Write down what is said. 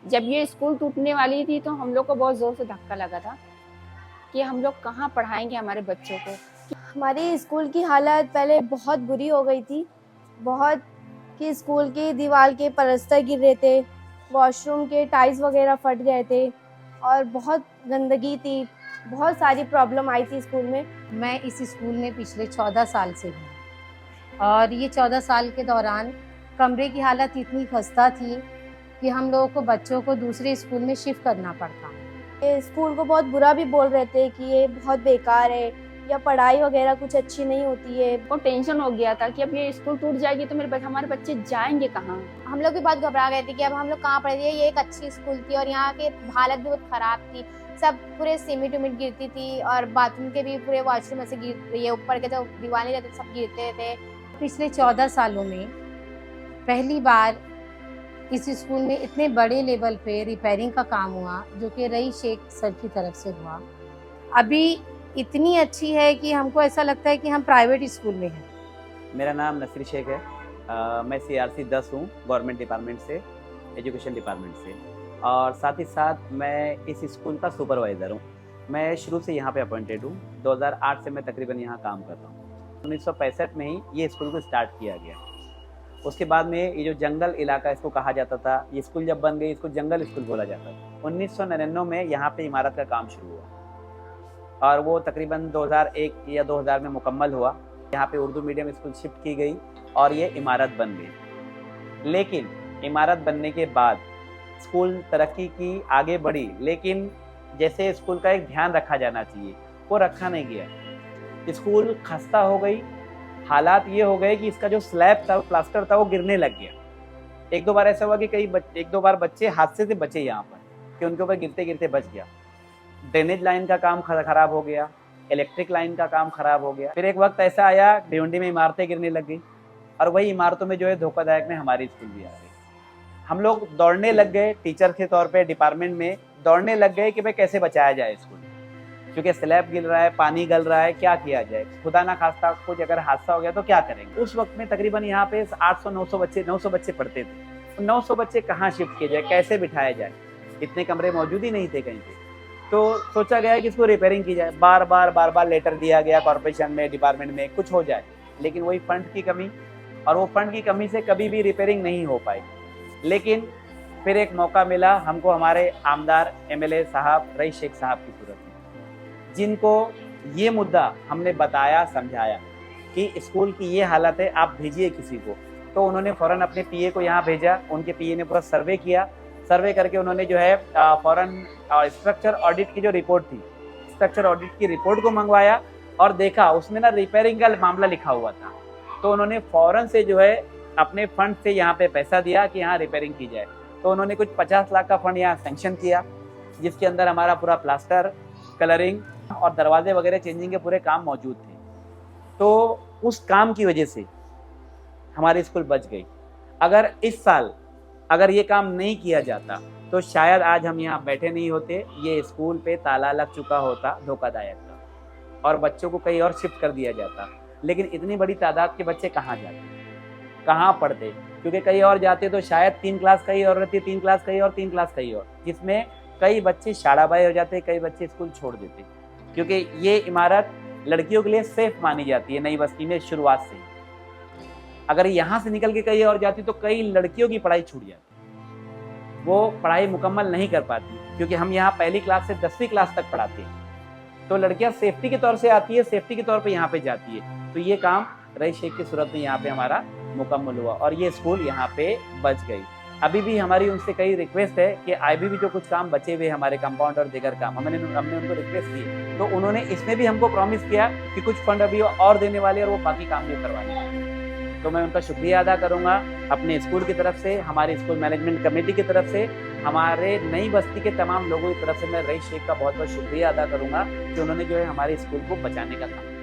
जब ये स्कूल टूटने वाली थी तो हम लोग को बहुत ज़ोर से धक्का लगा था कि हम लोग कहाँ पढ़ाएंगे हमारे बच्चों को। हमारी स्कूल की हालत पहले बहुत बुरी हो गई थी, बहुत कि स्कूल की दीवार के पलस्तर गिर रहे थे, वॉशरूम के टाइल्स वगैरह फट गए थे और बहुत गंदगी थी, बहुत सारी प्रॉब्लम आई थी स्कूल में। मैं इस स्कूल में पिछले 14 साल से हूँ और ये 14 साल के दौरान कमरे की हालत इतनी खस्ता थी कि हम लोगों को बच्चों को दूसरे स्कूल में शिफ्ट करना पड़ता। ये स्कूल को बहुत बुरा भी बोल रहे थे कि ये बहुत बेकार है या पढ़ाई वगैरह कुछ अच्छी नहीं होती है। वो टेंशन हो गया था कि अब ये स्कूल टूट जाएगी तो हमारे बच्चे जाएंगे कहाँ। हम लोग भी बहुत घबरा गए थे कि अब हम लोग कहाँ पढ़े थे। ये एक अच्छी स्कूल थी और यहाँ की हालत भी बहुत ख़राब थी, सब पूरे सीमेंट उमेंट गिरती थी और बाथरूम के भी पूरे वॉशरूम ऐसे गिर रही है, ऊपर के जो दीवारें रहते सब गिरते थे। पिछले 14 सालों में पहली बार इस स्कूल में इतने बड़े लेवल पे रिपेयरिंग का काम हुआ जो कि रईस शेख सर की तरफ से हुआ। अभी इतनी अच्छी है कि हमको ऐसा लगता है कि हम प्राइवेट स्कूल में हैं। मेरा नाम नसीर शेख है। मैं CRC 10 हूँ, गवर्नमेंट डिपार्टमेंट से, एजुकेशन डिपार्टमेंट से, और साथ ही साथ मैं इस स्कूल का सुपरवाइज़र हूँ। मैं शुरू से यहाँ पे अपॉइंटेड हूँ। 2008 से मैं तकरीबन यहाँ काम कर रहा हूँ। 1965 में ही ये स्कूल को स्टार्ट किया गया। उसके बाद में ये जो जंगल इलाका इसको कहा जाता था, ये स्कूल जब बन गई इसको जंगल स्कूल बोला जाता था। 1999 में यहाँ पे इमारत का काम शुरू हुआ और वो तकरीबन 2001 या 2000 में मुकम्मल हुआ। यहाँ पे उर्दू मीडियम स्कूल शिफ्ट की गई और ये इमारत बन गई। लेकिन इमारत बनने के बाद स्कूल तरक्की की, आगे बढ़ी, लेकिन जैसे स्कूल का एक ध्यान रखा जाना चाहिए वो रखा नहीं गया। स्कूल खस्ता हो गई, हालात ये हो गए कि इसका जो स्लैब था, प्लास्टर था, वो गिरने लग गया। एक दो बार ऐसा हुआ कि एक दो बार बच्चे हादसे से बचे यहाँ पर कि उनके ऊपर गिरते गिरते बच गया। ड्रेनेज लाइन का काम खराब हो गया, इलेक्ट्रिक लाइन का काम खराब हो गया। फिर एक वक्त ऐसा आया भिवंडी में इमारतें गिरने लग गई और वही इमारतों में जो है धोखादायक में हमारी स्कूल भी आ गई। हम लोग दौड़ने लग गए, टीचर के तौर पे डिपार्टमेंट में दौड़ने लग गए कि भाई कैसे बचाया जाए स्कूल, क्योंकि स्लैब गिर रहा है, पानी गल रहा है, क्या किया जाए, खुदा ना खास्ता कुछ अगर हादसा हो गया तो क्या करेंगे। उस वक्त में तकरीबन यहाँ पे 800-900 बच्चे पढ़ते थे। 900 बच्चे कहाँ शिफ्ट किए जाए, कैसे बिठाया जाए, इतने कमरे मौजूद ही नहीं थे कहीं पे। तो सोचा गया कि इसको रिपेयरिंग की जाए। बार बार लेटर दिया गया कॉर्पोरेशन में, डिपार्टमेंट में, कुछ हो जाए, लेकिन वही फंड की कमी, और वो फंड की कमी से कभी भी रिपेयरिंग नहीं हो पाई। लेकिन फिर एक मौका मिला हमको, हमारे आमदार MLA साहब रईस शेख साहब की सूरत में, जिनको ये मुद्दा हमने बताया, समझाया कि स्कूल की ये हालत है, आप भेजिए किसी को। तो उन्होंने फ़ौरन अपने PA को यहाँ भेजा। उनके PA ने पूरा सर्वे किया। सर्वे करके उन्होंने जो है फ़ौरन स्ट्रक्चर ऑडिट की जो रिपोर्ट थी, स्ट्रक्चर ऑडिट की रिपोर्ट को मंगवाया और देखा उसमें ना रिपेयरिंग का मामला लिखा हुआ था। तो उन्होंने फ़ौरन से जो है अपने फंड से यहाँ पे पैसा दिया कि यहाँ रिपेयरिंग की जाए। तो उन्होंने कुछ 50 लाख का फंड यहाँ सेंक्शन किया, जिसके अंदर हमारा पूरा प्लास्टर, कलरिंग और दरवाजे वगैरह चेंजिंग के पूरे काम मौजूद थे। तो उस काम की वजह से हमारी स्कूल बच गई। अगर इस साल अगर ये काम नहीं किया जाता तो शायद आज हम यहाँ बैठे नहीं होते, ये स्कूल पे ताला लग चुका होता धोखादायक का, और बच्चों को कहीं और शिफ्ट कर दिया जाता। लेकिन इतनी बड़ी तादाद के बच्चे कहाँ जाते, कहाँ पढ़ते, क्योंकि कहीं और जाते तो शायद 3 क्लास कहीं और रहती, 3 क्लास कहीं और, 3 क्लास कहीं और, जिसमें कई बच्चे शाड़ाबाई हो जाते, कई बच्चे स्कूल छोड़ देते, क्योंकि ये इमारत लड़कियों के लिए सेफ मानी जाती है नई बस्ती में शुरुआत से। अगर यहाँ से निकल के कहीं और जाती तो कई लड़कियों की पढ़ाई छूट जाती, वो पढ़ाई मुकम्मल नहीं कर पाती, क्योंकि हम यहाँ पहली क्लास से 10वीं क्लास तक पढ़ाते हैं। तो लड़कियाँ सेफ्टी के तौर से आती है, सेफ्टी के तौर पे यहाँ पे जाती है। तो ये काम रईस शेख की सूरत में यहाँ पे हमारा मुकम्मल हुआ और ये स्कूल यहाँ पे बच गई। अभी भी हमारी उनसे कई रिक्वेस्ट है कि अभी भी जो कुछ काम बचे हुए हमारे कंपाउंड और दीगर काम, हमने उनको रिक्वेस्ट की, तो उन्होंने इसमें भी हमको प्रॉमिस किया कि कुछ फंड अभी और देने वाले और वो बाकी काम भी करवाने। तो मैं उनका शुक्रिया अदा करूंगा अपने स्कूल की तरफ से, हमारी स्कूल मैनेजमेंट कमेटी की तरफ से, हमारे नई बस्ती के तमाम लोगों की तरफ से मैं रईस शेख का बहुत बहुत शुक्रिया अदा करूंगा कि उन्होंने जो है हमारे स्कूल को बचाने का काम